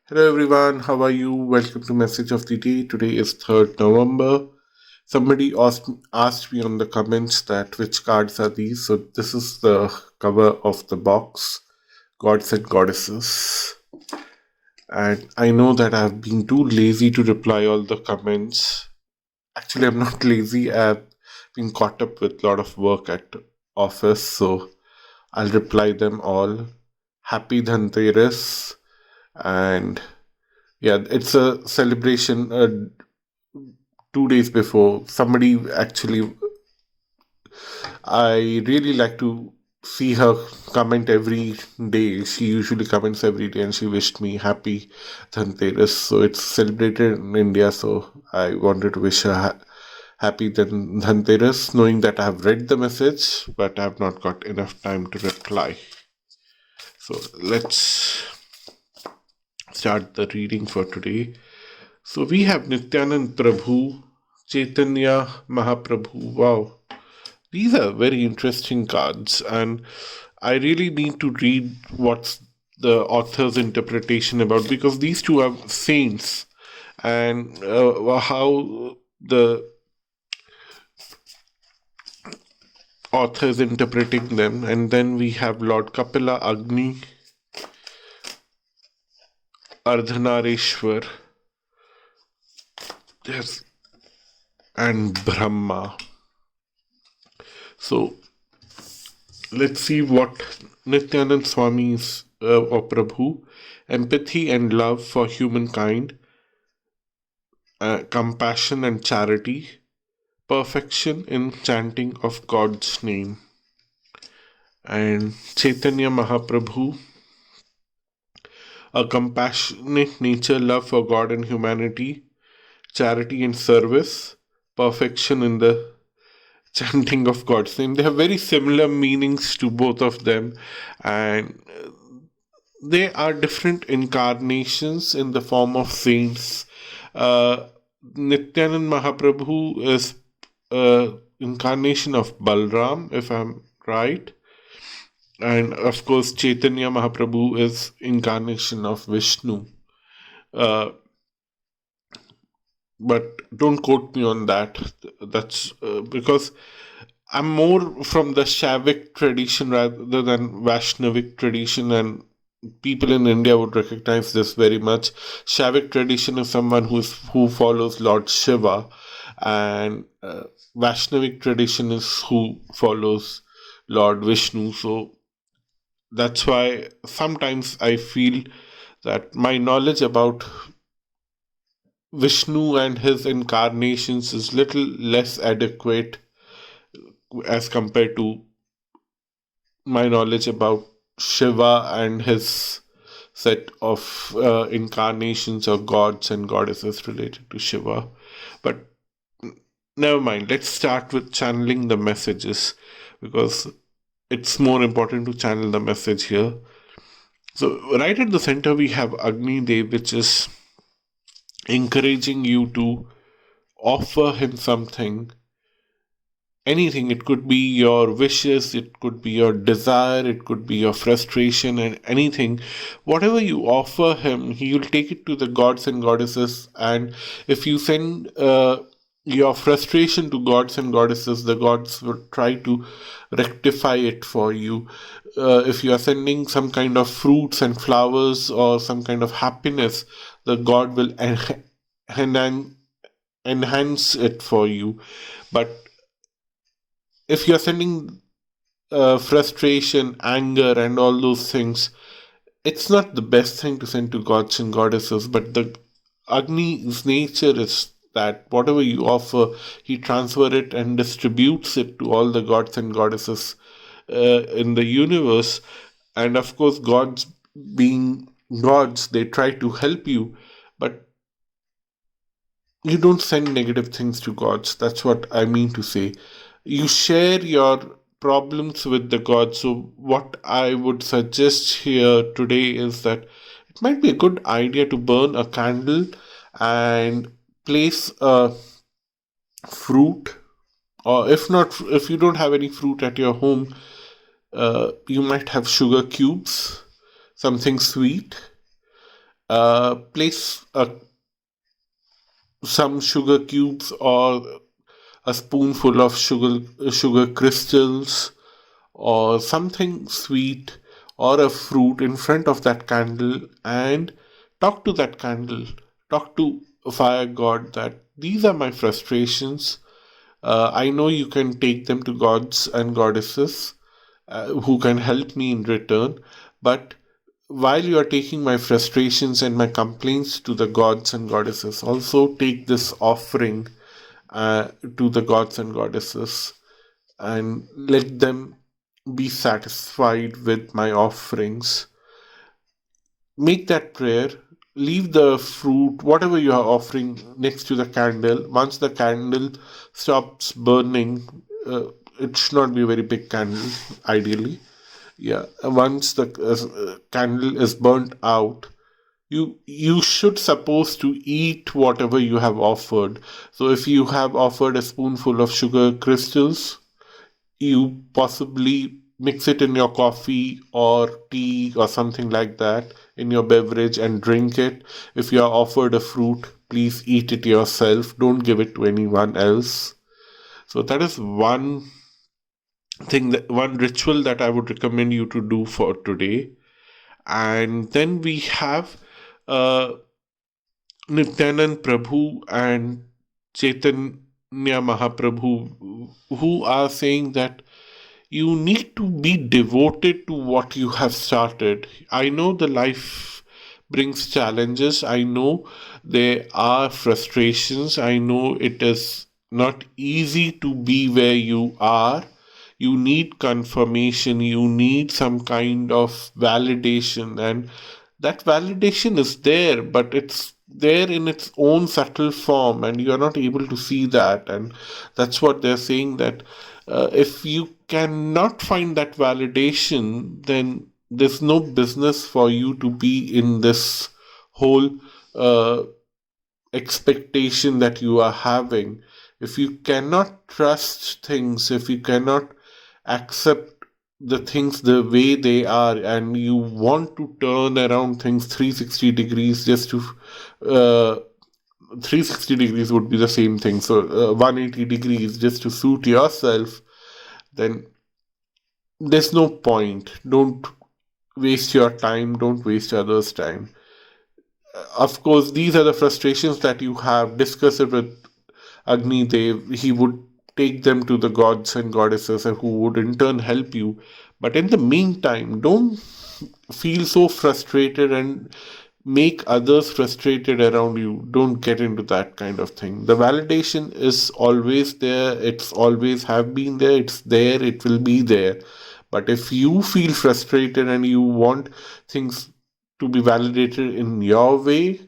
Hello everyone, how are you? Welcome to Message of the Day. Today is 3rd November. Somebody asked me on the comments that which cards are these. So this is the cover of the box, Gods and Goddesses. And I know that I've been too lazy to reply all the comments. Actually, I'm not lazy. I've been caught up with a lot of work at office, so I'll reply them all. Happy Dhanteras, and yeah, it's a celebration. 2 days before, somebody actually, I really like to see her comment every day. She usually comments every day, and she wished me happy Dhanteras. So it's celebrated in India. So I wanted to wish her happy Dhanteras, knowing that I have read the message, but I have not got enough time to reply. So let's start the reading for today. So we have Nityanand Prabhu, Chaitanya Mahaprabhu. Wow, these are very interesting cards, and I really need to read what's the author's interpretation about, because these two are saints, and how the author is interpreting them. And then we have Lord Kapila, Agni, Ardhanareshwar, yes, and Brahma. So let's see what Nityanand Swami's or Prabhu: empathy and love for humankind, compassion and charity, perfection in chanting of God's name. And Chaitanya Mahaprabhu: a compassionate nature, love for God and humanity, charity and service, perfection in the chanting of God's name. They have very similar meanings to both of them, and they are different incarnations in the form of saints. Uh, Nityanand Mahaprabhu is incarnation of Balram, if I'm right, and of course Chaitanya Mahaprabhu is incarnation of Vishnu. Uh, but don't quote me on that. That's because I'm more from the Shavik tradition rather than Vaishnavic tradition, and people in India would recognize this very much. Shavik tradition is someone who follows Lord Shiva, and Vaishnavic tradition is who follows Lord Vishnu. So that's why sometimes I feel that my knowledge about Vishnu and his incarnations is little less adequate as compared to my knowledge about Shiva and his set of incarnations or gods and goddesses related to Shiva. But never mind, let's start with channeling the messages, because it's more important to channel the message here. So, right at the center, we have Agni Dev, which is encouraging you to offer him something, anything. It could be your wishes, it could be your desire, it could be your frustration, and anything. Whatever you offer him, he will take it to the gods and goddesses. And if you send your frustration to gods and goddesses, the gods will try to rectify it for you. If you are sending some kind of fruits and flowers or some kind of happiness, the god will enhance enhance it for you. But if you're sending frustration, anger, and all those things, it's not the best thing to send to gods and goddesses. But the Agni's nature is that whatever you offer, he transfers it and distributes it to all the gods and goddesses in the universe. And of course, gods being gods, they try to help you, but you don't send negative things to gods. That's what I mean to say. You share your problems with the gods. So, what I would suggest here today is that it might be a good idea to burn a candle and place a fruit, or if not, if you don't have any fruit at your home, you might have sugar cubes, something sweet, Place some sugar cubes or a spoonful of sugar crystals or something sweet or a fruit in front of that candle and talk to that candle, talk to fire god that these are my frustrations. I know you can take them to gods and goddesses who can help me in return, but while you are taking my frustrations and my complaints to the gods and goddesses, also take this offering to the gods and goddesses and let them be satisfied with my offerings. Make that prayer. Leave the fruit, whatever you are offering, next to the candle. Once the candle stops burning, it should not be a very big candle, ideally. Yeah, once the candle is burnt out, you should supposed to eat whatever you have offered. So if you have offered a spoonful of sugar crystals, you possibly mix it in your coffee or tea or something like that in your beverage and drink it. If you are offered a fruit, please eat it yourself. Don't give it to anyone else. So that is one ritual that I would recommend you to do for today. And then we have uh, Nityanand Prabhu and Chaitanya Mahaprabhu, who are saying that you need to be devoted to what you have started. I know the life brings challenges. I know there are frustrations. I know it is not easy to be where you are. You need confirmation. You need some kind of validation. And that validation is there, but it's there in its own subtle form, and you're not able to see that. And that's what they're saying, that if you cannot find that validation, then there's no business for you to be in this whole uh, expectation that you are having. If you cannot trust things, if you cannot accept the things the way they are, and you want to turn around things 360 degrees just to 360 degrees would be the same thing, so 180 degrees just to suit yourself, then there's no point. Don't waste your time, don't waste others' time. Of course, these are the frustrations that you have. Discuss it with Agni Dev. He would take them to the gods and goddesses and who would in turn help you. But in the meantime, don't feel so frustrated and make others frustrated around you. Don't get into that kind of thing. The validation is always there, it's always have been there, it's there, it will be there. But if you feel frustrated and you want things to be validated in your way,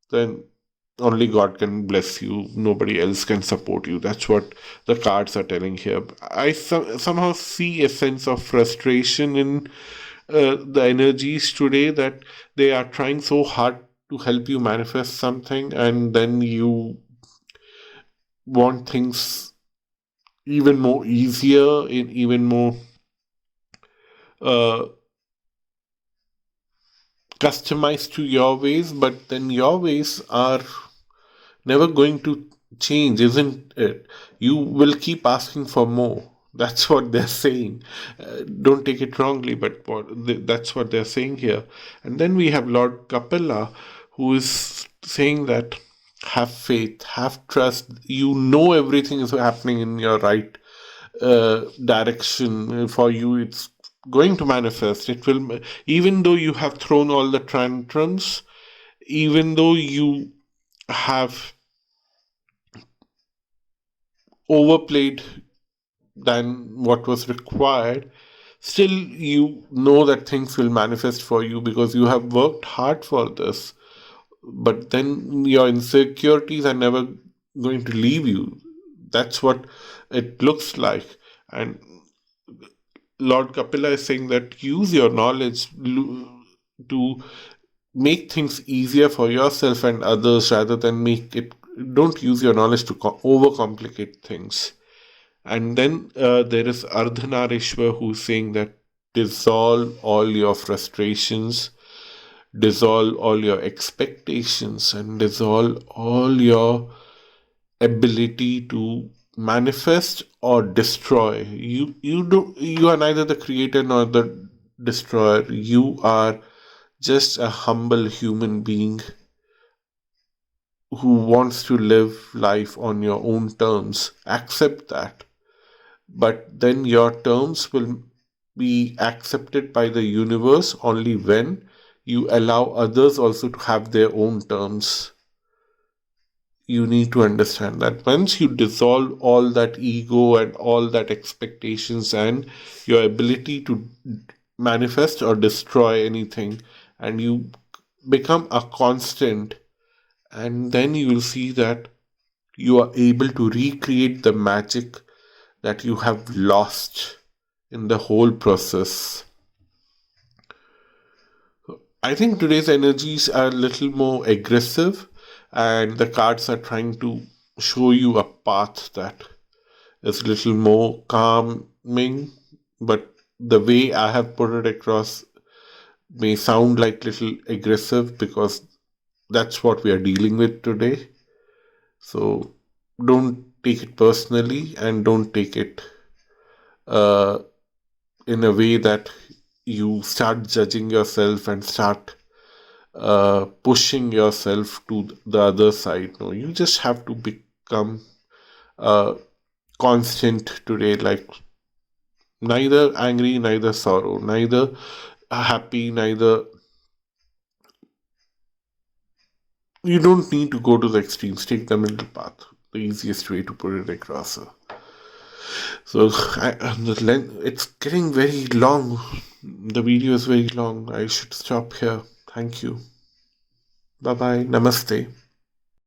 then only God can bless you. Nobody else can support you. That's what the cards are telling here. I somehow see a sense of frustration in the energies today, that they are trying so hard to help you manifest something, and then you want things even more easier, in even more uh, customized to your ways, but then your ways are never going to change, isn't it? You will keep asking for more. That's what they're saying. Don't take it wrongly, but that's what they're saying here. And then we have Lord Kapila, who is saying that have faith, have trust. You know everything is happening in your right direction for you. It's going to manifest. It will, even though you have thrown all the tantrums, even though you have overplayed than what was required, still you know that things will manifest for you because you have worked hard for this. But then your insecurities are never going to leave you. That's what it looks like. And Lord Kapila is saying that use your knowledge to make things easier for yourself and others rather than make it. Don't use your knowledge to overcomplicate things. And then there is Ardhanarishwar, who's saying that dissolve all your frustrations, dissolve all your expectations and dissolve all your ability to manifest or destroy. You are neither the creator nor the destroyer. You are just a humble human being who wants to live life on your own terms. Accept that. But then your terms will be accepted by the universe only when you allow others also to have their own terms. You need to understand that once you dissolve all that ego and all that expectations and your ability to manifest or destroy anything, and you become a constant, and then you will see that you are able to recreate the magic that you have lost in the whole process. I think today's energies are a little more aggressive, and the cards are trying to show you a path that is a little more calming. But the way I have put it across may sound like little aggressive because that's what we are dealing with today. So don't take it personally, and don't take it uh, in a way that you start judging yourself and start pushing yourself to the other side. No, you just have to become uh, constant today, like neither angry, neither sorrow, neither happy, neither. You don't need to go to the extremes. Take the middle path. The easiest way to put it across. So it's getting very long. The video is very long. I should stop here. Thank you. Bye bye. Namaste.